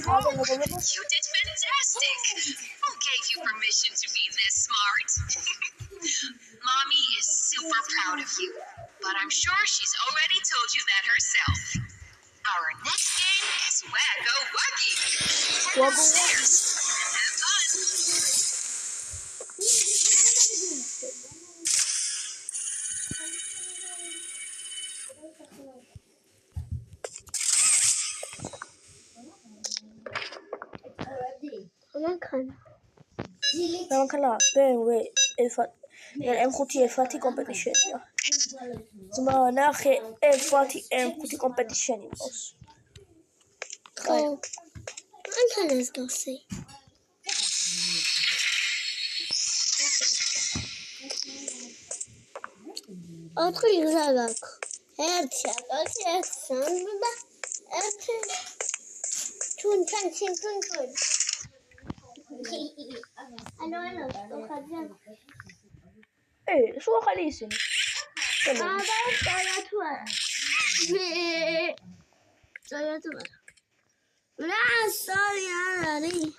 You did fantastic. Who gave you permission to be this smart? Mommy is super proud of you, but I'm sure she's already told you that herself. Our next game is Wacko Wuggy. Head upstairs. Have fun. من كلا BMW M5 F1 competition زمان ناخي F1 M5 competition بس أنت لازم تصي أدخل يزعلك هاتي سامبا أنت تون أنا أخذت إيه شو خليسني هذا طلعت لا سوري أنا لي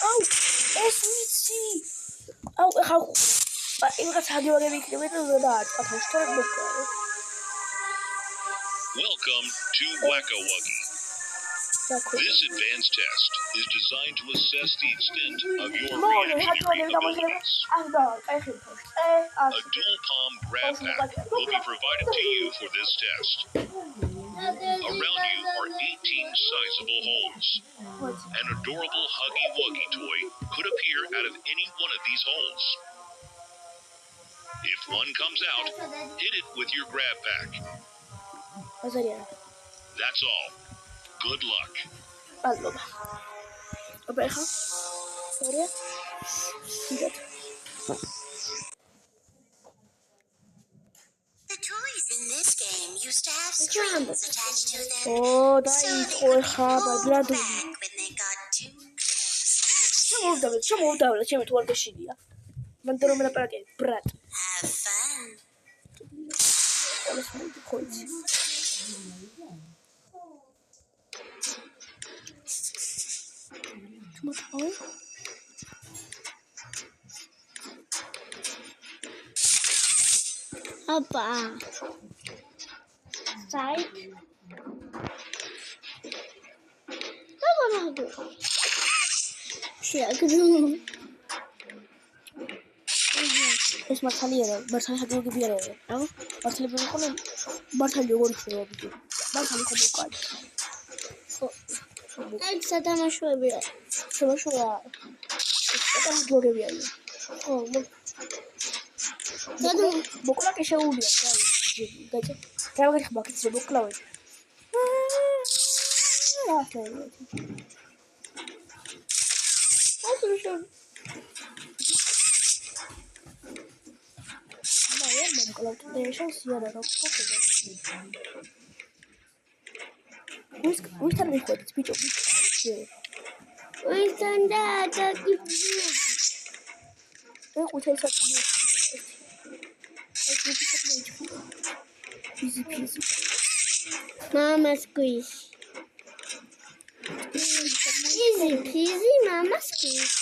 أو اسمي أو أخو إيه حاجة ولا بيكلمني ولا هشترك بكرة. Welcome to Wacko Wuggy. This advanced test is designed to assess the extent of your re-engineering abilities. A dual palm grab pack will be provided to you for this test. Around you are 18 sizable holes. An adorable Huggy Wuggy toy could appear out of any one of these holes. If one comes out, hit it with your grab pack. That's all. Good luck. The toys in this game used to have strings attached to them, Oh, that so is they could be hard. pulled back when they got too close. Have fun. Papa. Side. اسمع خلينا برسل حاجة كبيرة أو برسل بنقول برسل يقول كذا بدو برسل يكون مقعد أكثر ما شوي بيا شو يا أنا بدو كبيرة أو بقولك إيش هو بيا كذا كذا كذا خباك تجيب بقولك لا كذا أصلا شو Kalau tuh sih ada rokok gitu. Wis kan nih kok speech of Wis anda ada gitu. Aku cari satu. Aku bisa easy peasy. Mama squish. Easy peasy mama squish.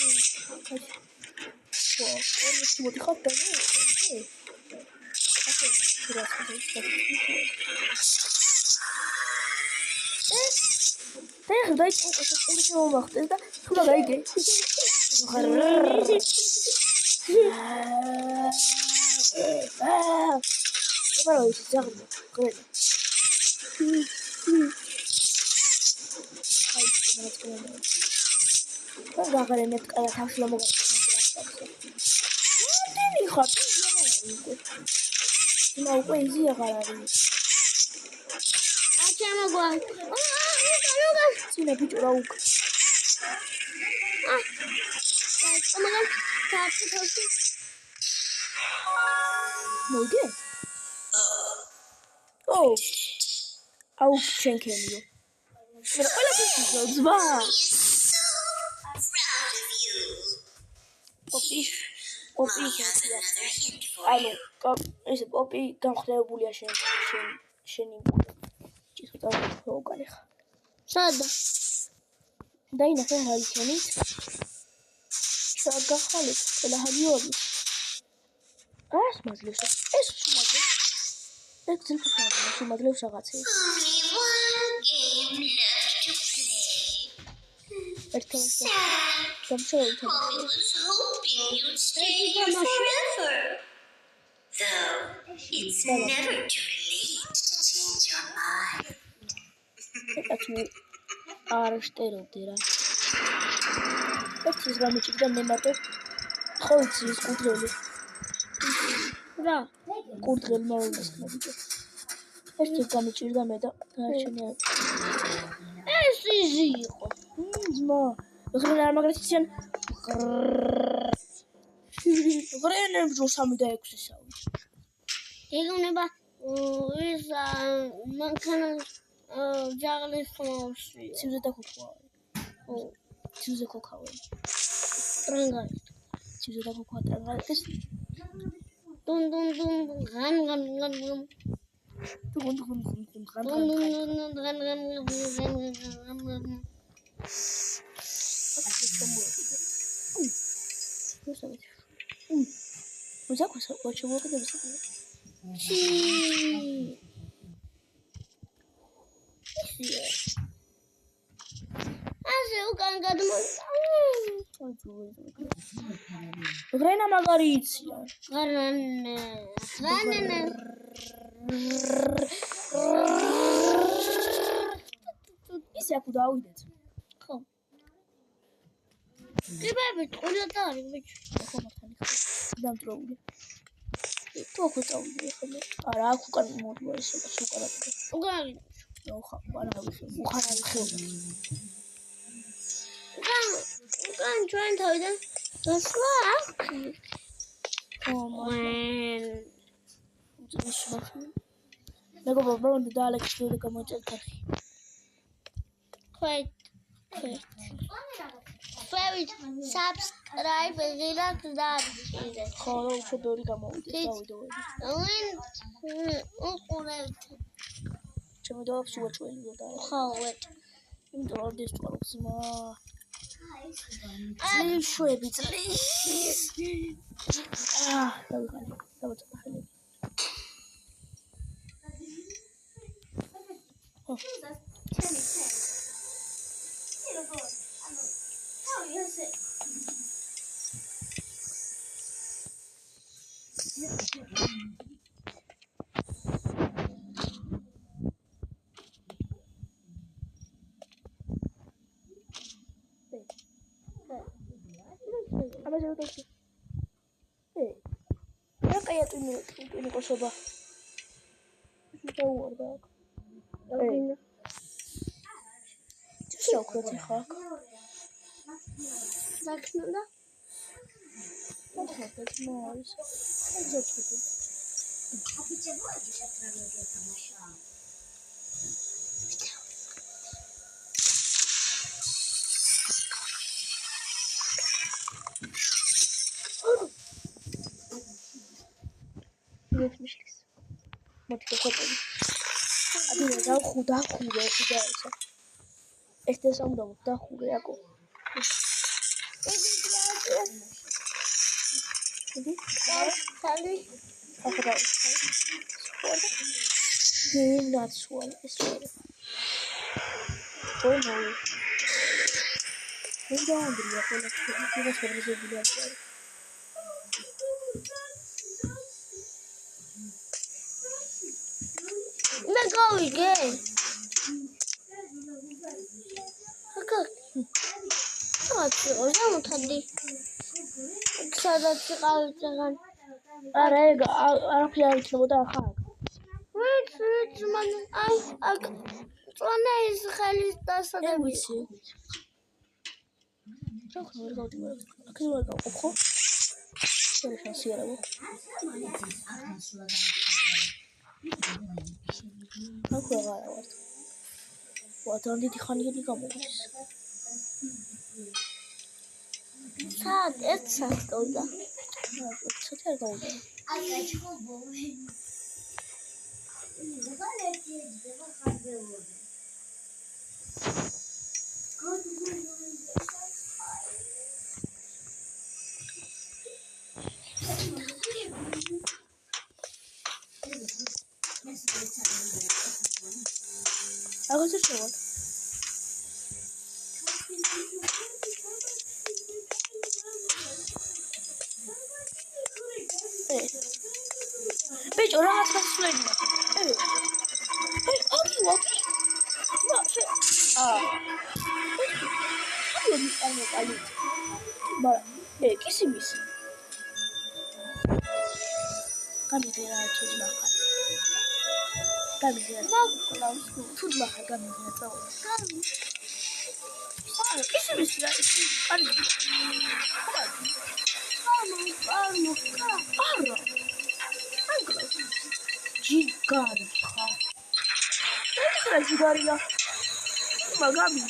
Wah, orang semua dikata nih. Teh, dah itu mau waktu itu sudah baik ya. Apa lagi sih jangan keren. Kan gak keren net kayak harus lama gak. Ini hot. Mau poesia ya kali. Acha mau gua. Luka. Sini bicu lauk. Omagan. Tapi terus. Mau dia? Oh. Au cengken yo. Pero olha que zba. Poppy has another hint for Alô, esse Poppy tá خدها بولي عشان شنو დავუყო უკან ხა. სადა? დაინახე ჰალიქენით. შეგახალეთ ყველა ჰალიორი. ას მაძლევს. ეს შუმადლებს. ეს ძილფუშავი შუმადლებს რაღაცეებს. Only one game left to play. ერთმანეთს Sad. გამშოვით. I was hoping you'd stay here forever. Though it's never too late to change your mind. აკაცი არაშტერობდი რა. ეს გამიჭირდა მე მარტო ხოლმე ის კურდღელი. რა? კურდღელი მოვისმენთ. ეს გამიჭირდა მე და დაარჩენია. ეს იზი იყო. ძმა. ახლა არ მაგრაციან. გრენემ ჯო 3 და 6 სავი. ეგონება ის მანქანა ჯაღლის ხმოვში. ცივზე დაგუქვა. ო, ცივზე ქოქავე. ტრანგალი. ცივზე დაგუქვა ტრანგალეს. დუნ გან ასე უკან გადმოიწა. გრენა მაგარი იციან. გარანე. ისე აქ დავიდეთ. ხო. კიბები ტყუილად არის ბიჭო. ხო მართალი ხარ. დამტროული. თუ აქ წავიდე ხოლმე. არა აქ უკან მოდივა ესე და უკანად. უკან ხა არა უხარ ხელ. უკან ჩვენ თავიდან დასვა. მან მეგობრებო ბოლომდე დაალექსიო გამოიწევთ ხალხი. Quite. Favorite subscribe and that. ხო რა უფრო ბევრი გამოვიდეს დავიდოები. ჩემი დავაფს უაჭველი და ხო, ვეთ. იმიტომ რომ ეს წყალობს მა. წლის შვები წლის. დავიწყე. ტვინი ყოსობა. დაუვარდა. შევქროთ ხა. ზაქნა. მოხდა მოის. ზოთუდი. მიშლის. მოდი ხოთები. ადი და ხურე და ესა. ეს დასამდო და ხურე აკო. Sally. ახლა ნაცვალ ეს ვარ. ონო. უნდა ანდრია ყველა ის შეგვიძლია არის. მე გავიგე. აკა. რა მოთანდი? სადაც ყავისგან. არა ეგ არაფერი არ იქნებოდა ახლა. ვიც მან აი აქ წონა ის ხელის დასადები. რა ხარ გავდივარ. აქ ვარ გავყო. შენ შანსი არა ვო. აქ ვარ ვარ. ვათან დიდი ხანი გამოგდის. სად ეს სასტოვდა. ცოტა გავიდა. Αγώστε σίγουρα. Πέτω, ράγας μας φλένει. Όχι, όχι. Όχι, καλή. Μάρα, και σημείς. Καμίδερα, τσούτμαχα. Καμίδερα. Τσούτμαχα, καμίδερα. Και σημείς, καλή. Άρα. Giganta. Questa è la cigaria. Magari.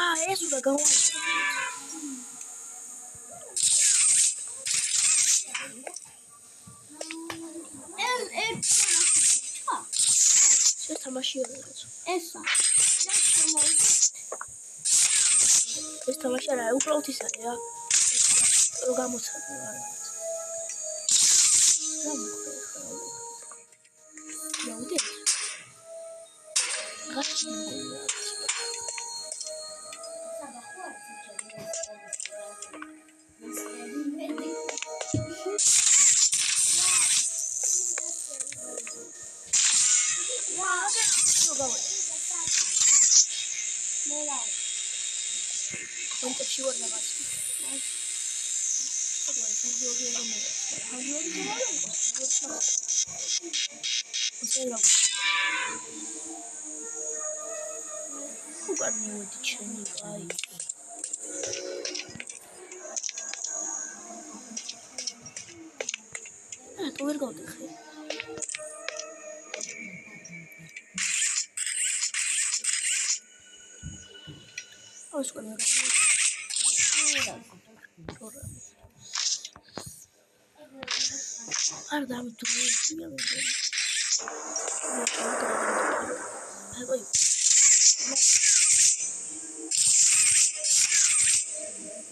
Ah, eso da gawa. Essa machina. Essa. Esta machina é o pronto, é o gamo. Não tem. Quanto ci vuole ragazzi? Guarda o dicendo vai. Tu vergogna. Hoş geldin. Arda mı duruyor? Hayır.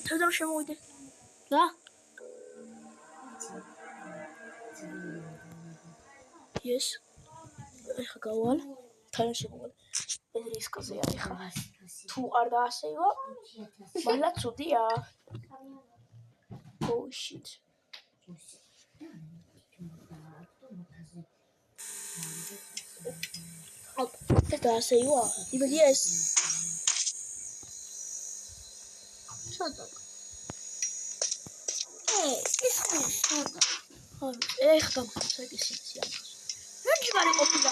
Tadam şey oydu. Da? Yes. Gawal. Tadam şey oydu. Bedris kızı ya. Tu arda asayva. Balla tsudi ya. Oh shit. Arda asayva. Yes. Çadır. Çadır. Эх, там всякие сети. Ну, чекали копия.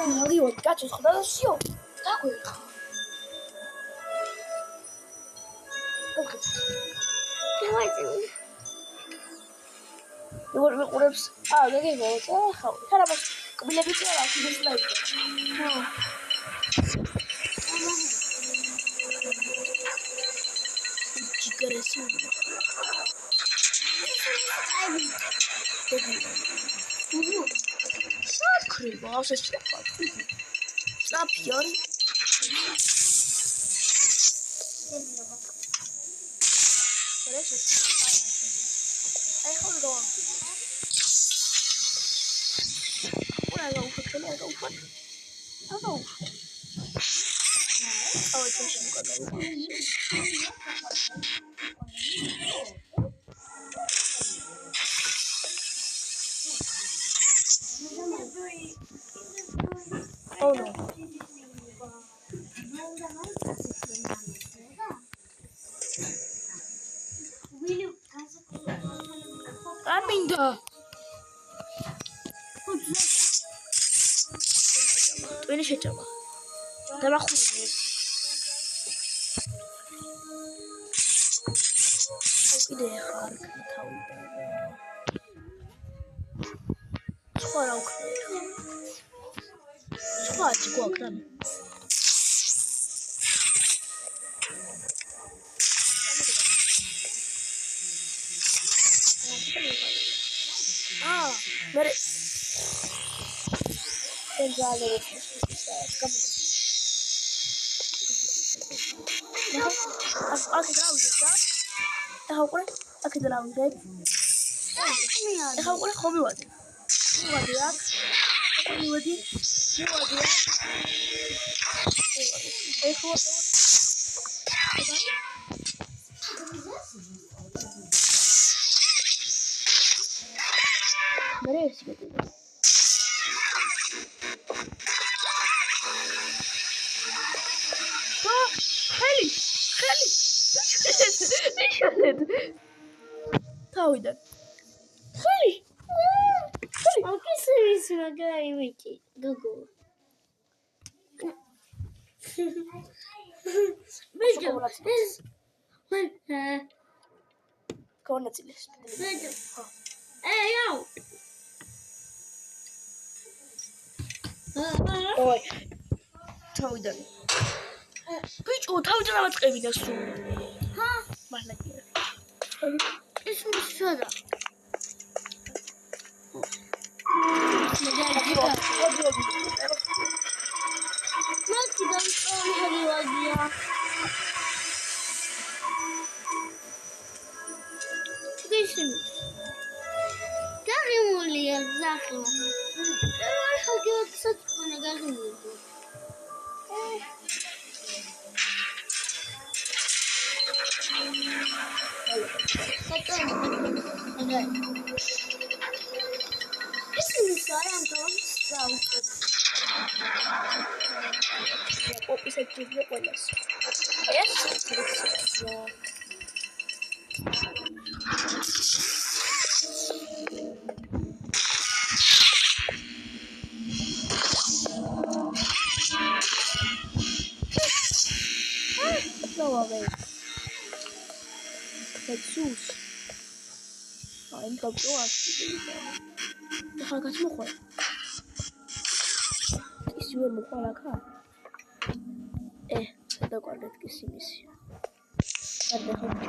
Смотри, вот качу, куда все. Такой. Как это? Давайте. Урапс. А, да не вот. Хорошо. Кабеля битера, не знаю. Красиво. Открывался шляпа. Запьён. Хорошо. I hold on. Where I go for kill, I go for. I go. Oh, it's just oh no. Aminda. მანქანა შეჭამა. დამახურე. კიდე ხარ თავიდან. სხვა რა ვქნა? სხვა გვაქვს რა? მერე ენძალერე თავიდან ხელი ოკეის მაგარი ვიკი გოგო ბიჭო ეს კონაცილეს ბიჭო ეიო ой თავიდან ბიჭო თავიდან ამაწყებინა სულ ჰა მართლა ეს მისოდა მათი დამწონი ვაგია ისინი გაღიმულია ზახო რა ხალხი საწყონა გაღიმულია ისინი საერთოდ დაუწყეთ ოპის ექიმი ყველას ეს Jesus. Ein Kopf so hast du. Da kann ich noch. Ich will noch mal ka. Da qallet kissimisi. Da khapti.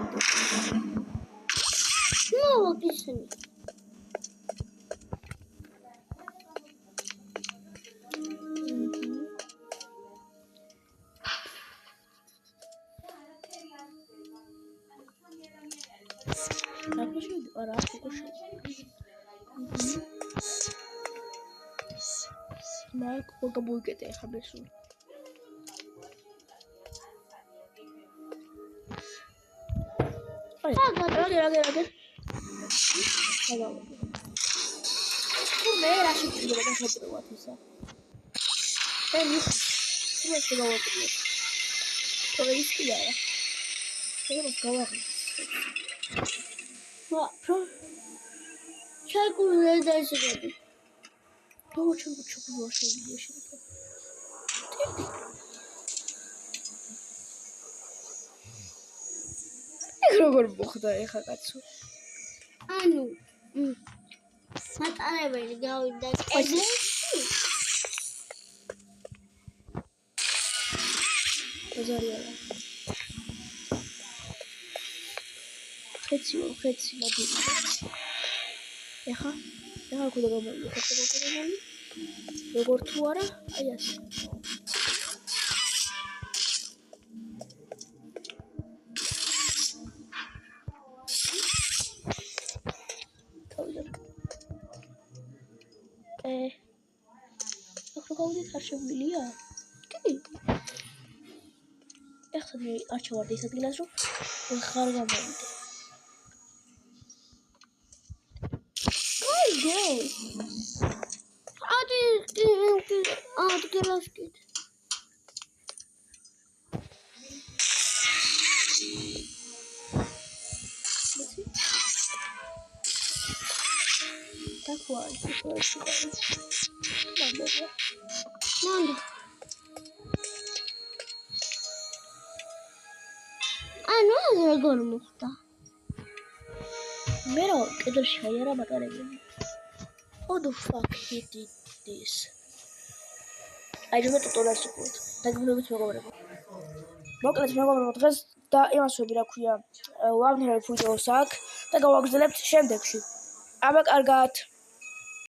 No, kissimi. Mark, what about get a habesu? Okay. Hello. Come era su di dove ho trovato questa? Come si trova qui? Dove rischiare? Devo scavare. Ma c'è quello da seguire. Dove c'è un po' di როგორ მოხდა ეხა კაცო? ანუ სატარებელი გავიდა კედლში. ბაზარია. ხეცი მოდი. ეხა ქუდა გამოიო, როგორ თუ არა, აი ასე. ხარშეულია? კი. ეხლა მე არჩევარ ის ადგილას, რომ ხარ გამოვიდე. კაიდე. ადგილას კიდე. დაგვარი, მანდა. ანუ ეს როგორ მოხდა? მე რა კედელში აიარა ბატარეები. How the fuck he did this? აი რომ ტუტორიალს ვიყურებთ. დაგმობთ მეგობრებო. მოკლედ მეგობრებო დღეს და იმასვები რა ქვია ვაგნერებ ვიდეოს აქ და გავაგრძელებთ შემდეგში. აბა კარგად.